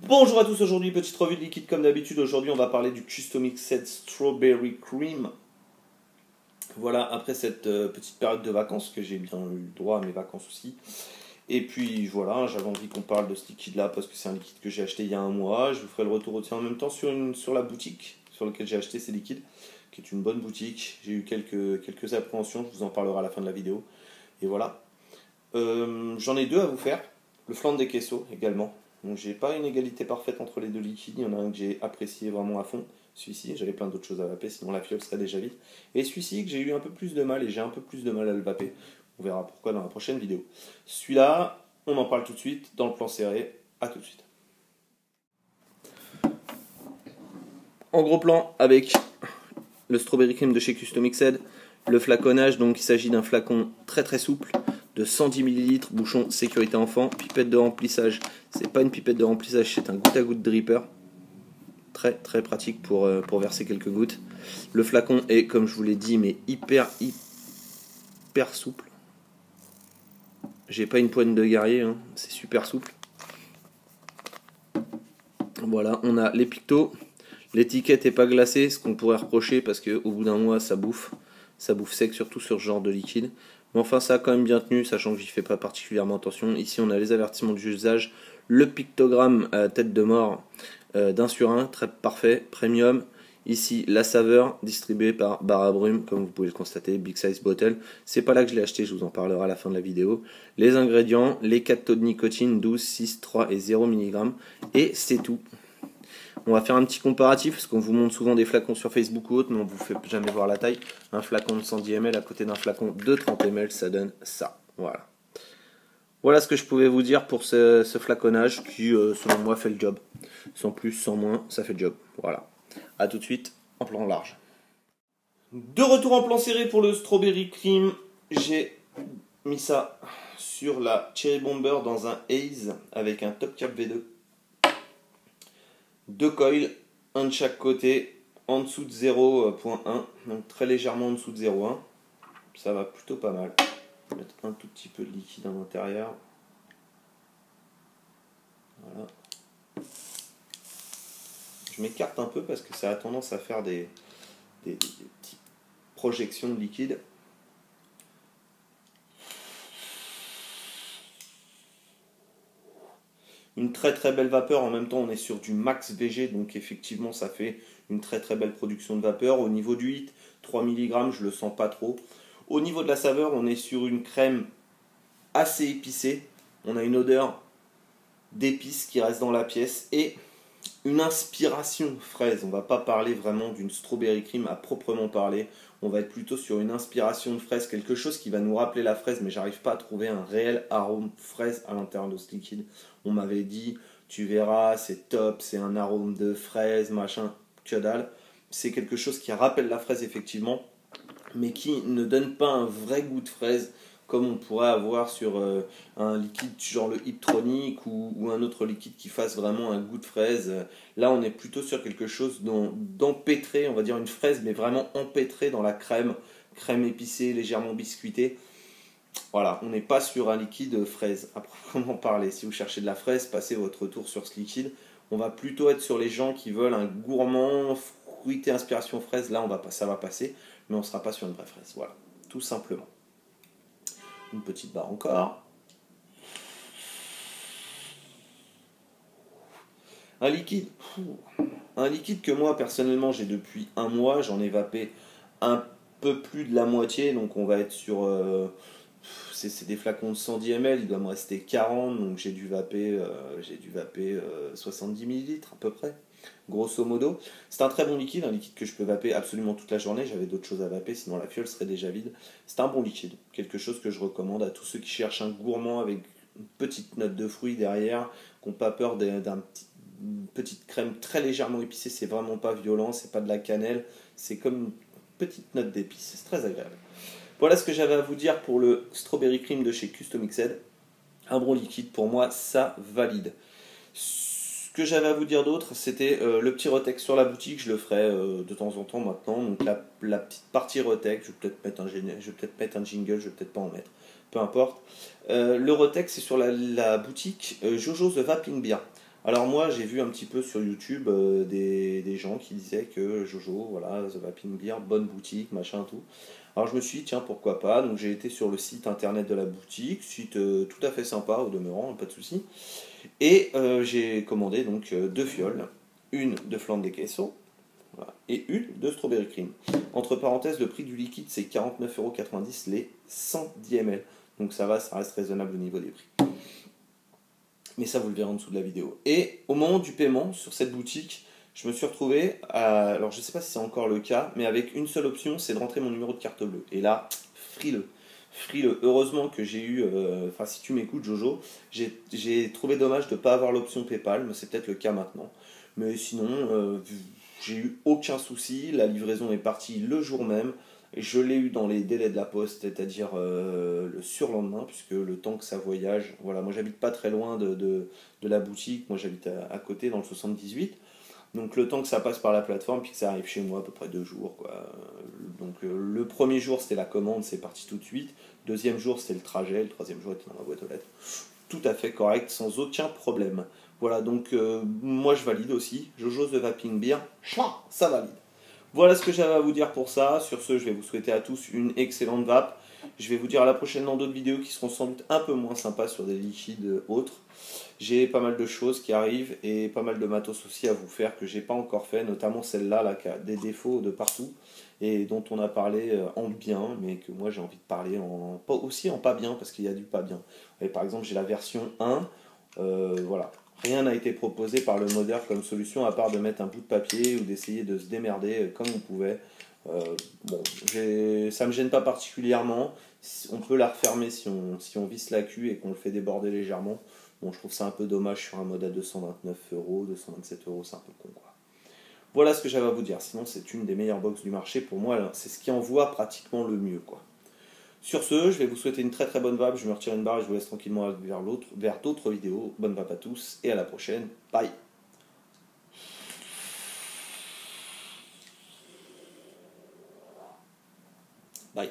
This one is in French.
Bonjour à tous, aujourd'hui petite revue de liquide comme d'habitude. Aujourd'hui on va parler du Custom Mixed Strawberry Cream. Voilà, après cette petite période de vacances, que j'ai bien eu droit à mes vacances aussi. Et puis voilà, j'avais envie qu'on parle de ce liquide là parce que c'est un liquide que j'ai acheté il y a un mois. Je vous ferai le retour aussi en même temps sur la boutique sur laquelle j'ai acheté ces liquides, qui est une bonne boutique. J'ai eu quelques appréhensions, je vous en parlerai à la fin de la vidéo. Et voilà. J'en ai deux à vous faire. Le flan de queso également. Donc j'ai pas une égalité parfaite entre les deux liquides. Il y en a un que j'ai apprécié vraiment à fond. Celui-ci, j'avais plein d'autres choses à vaper, sinon la fiole serait déjà vide. Et celui-ci que j'ai eu un peu plus de mal, et j'ai un peu plus de mal à le vaper. On verra pourquoi dans la prochaine vidéo. Celui-là, on en parle tout de suite dans le plan serré. A tout de suite. En gros plan, avec le Strawberry Cream de chez Custom Mixed, le flaconnage, donc il s'agit d'un flacon très très souple de 110 ml, bouchon sécurité enfant, pipette de remplissage. C'est pas une pipette de remplissage, c'est un goutte à goutte dripper. Très très pratique pour verser quelques gouttes. Le flacon est, comme je vous l'ai dit, mais hyper souple. J'ai pas une poigne de guerrier, hein. C'est super souple. Voilà, on a les pictos. L'étiquette est pas glacée, ce qu'on pourrait reprocher parce qu'au bout d'un mois ça bouffe sec, surtout sur ce genre de liquide. Mais enfin ça a quand même bien tenu, sachant que j'y fais pas particulièrement attention. Ici on a les avertissements d'usage, le pictogramme à tête de mort d'un sur un, très parfait, premium. Ici la saveur distribuée par Bar à Brume, comme vous pouvez le constater, Big Size Bottle. C'est pas là que je l'ai acheté, je vous en parlerai à la fin de la vidéo. Les ingrédients, les 4 taux de nicotine, 12, 6, 3 et 0 mg. Et c'est tout. On va faire un petit comparatif, parce qu'on vous montre souvent des flacons sur Facebook ou autre, mais on ne vous fait jamais voir la taille. Un flacon de 110 ml à côté d'un flacon de 30 ml, ça donne ça. Voilà. Voilà ce que je pouvais vous dire pour ce flaconnage qui, selon moi, fait le job. Sans plus, sans moins, ça fait le job. Voilà. A tout de suite, en plan large. De retour en plan serré pour le Strawberry Cream. J'ai mis ça sur la Cherry Bomber dans un Haze avec un Top Cap V2. Deux coils, un de chaque côté, en dessous de 0.1, donc très légèrement en dessous de 0.1. Ça va plutôt pas mal. Je vais mettre un tout petit peu de liquide à l'intérieur. Voilà. Je m'écarte un peu parce que ça a tendance à faire des petites projections de liquide. Une très très belle vapeur, en même temps on est sur du max VG, donc effectivement ça fait une très très belle production de vapeur. Au niveau du hit, 3 mg, je le sens pas trop. Au niveau de la saveur, on est sur une crème assez épicée. On a une odeur d'épices qui reste dans la pièce et une inspiration fraise. On va pas parler vraiment d'une strawberry cream à proprement parler. On va être plutôt sur une inspiration de fraise, quelque chose qui va nous rappeler la fraise, mais j'arrive pas à trouver un réel arôme fraise à l'intérieur de ce liquide. On m'avait dit, tu verras, c'est top, c'est un arôme de fraise, machin, que dalle. C'est quelque chose qui rappelle la fraise effectivement, mais qui ne donne pas un vrai goût de fraise comme on pourrait avoir sur un liquide genre le Hiptronic ou un autre liquide qui fasse vraiment un goût de fraise. Là on est plutôt sur quelque chose d'empêtré, on va dire une fraise mais vraiment empêtrée dans la crème épicée, légèrement biscuitée. Voilà, on n'est pas sur un liquide fraise à proprement parler. Si vous cherchez de la fraise, passez votre tour sur ce liquide. On va plutôt être sur les gens qui veulent un gourmand, fruité, inspiration fraise. Là ça va passer, mais on ne sera pas sur une vraie fraise. Voilà, tout simplement. Une petite barre encore. Un liquide que moi personnellement j'ai depuis un mois. J'en ai vapé un peu plus de la moitié, donc on va être sur c'est des flacons de 110 ml, il doit me rester 40, donc j'ai dû vaper 70 ml à peu près, grosso modo. C'est un très bon liquide, un liquide que je peux vaper absolument toute la journée. J'avais d'autres choses à vaper, sinon la fiole serait déjà vide. C'est un bon liquide, quelque chose que je recommande à tous ceux qui cherchent un gourmand avec une petite note de fruits derrière, qui n'ont pas peur d'une petite crème très légèrement épicée. C'est vraiment pas violent, c'est pas de la cannelle, c'est comme une petite note d'épices, c'est très agréable. Voilà ce que j'avais à vous dire pour le Strawberry Cream de chez Custom Mixed. Un bon liquide, pour moi, ça valide. Ce que j'avais à vous dire d'autre, c'était le petit retech sur la boutique. Je le ferai de temps en temps maintenant. Donc la petite partie retech, je vais peut-être mettre un jingle, je vais peut-être pas en mettre. Peu importe. Le retech, c'est sur la boutique Jojo The Vaping Beer. Alors moi j'ai vu un petit peu sur YouTube des gens qui disaient que Jojo, voilà, The Vaping Beer, bonne boutique, machin tout. Alors je me suis dit tiens pourquoi pas, donc j'ai été sur le site internet de la boutique, site tout à fait sympa au demeurant, pas de souci. Et j'ai commandé donc deux fioles, une de Flandre Queso, voilà, et une de Strawberry Cream. Entre parenthèses, le prix du liquide c'est 49,90 € les 110 ml. Donc ça va, ça reste raisonnable au niveau des prix. Mais ça vous le verrez en dessous de la vidéo. Et au moment du paiement sur cette boutique, je me suis retrouvé, alors je ne sais pas si c'est encore le cas, mais avec une seule option, c'est de rentrer mon numéro de carte bleue. Et là, frileux. Frileux. Heureusement que j'ai eu, enfin si tu m'écoutes Jojo, j'ai trouvé dommage de ne pas avoir l'option PayPal, mais c'est peut-être le cas maintenant. Mais sinon, j'ai eu aucun souci, la livraison est partie le jour même. Je l'ai eu dans les délais de la poste, c'est-à-dire le surlendemain, puisque le temps que ça voyage, voilà, moi j'habite pas très loin de la boutique, moi j'habite à côté dans le 78, donc le temps que ça passe par la plateforme, puis que ça arrive chez moi, à peu près 2 jours, quoi. Donc le premier jour c'était la commande, c'est parti tout de suite, deuxième jour c'était le trajet, le troisième jour était dans ma boîte aux lettres. Tout à fait correct, sans aucun problème. Voilà, donc moi je valide aussi, Jojo The Vaping Beer, ça valide. Voilà ce que j'avais à vous dire pour ça. Sur ce, je vais vous souhaiter à tous une excellente vape. Je vais vous dire à la prochaine dans d'autres vidéos qui seront sans doute un peu moins sympas sur des liquides autres. J'ai pas mal de choses qui arrivent et pas mal de matos aussi à vous faire que j'ai pas encore fait, notamment celle-là là, qui a des défauts de partout et dont on a parlé en bien, mais que moi j'ai envie de parler aussi en pas bien parce qu'il y a du pas bien. Et par exemple, j'ai la version 1, voilà. Rien n'a été proposé par le modeur comme solution à part de mettre un bout de papier ou d'essayer de se démerder comme on pouvait. Bon, ça me gêne pas particulièrement. On peut la refermer si on visse la queue et qu'on le fait déborder légèrement. Bon, je trouve ça un peu dommage sur un modèle de 229 €, 227 €, c'est un peu con quoi. Voilà ce que j'avais à vous dire. Sinon, c'est une des meilleures box du marché pour moi. C'est ce qui envoie pratiquement le mieux quoi. Sur ce, je vais vous souhaiter une très très bonne vape. Je me retire une barre et je vous laisse tranquillement vers d'autres vidéos. Bonne vape à tous et à la prochaine. Bye. Bye.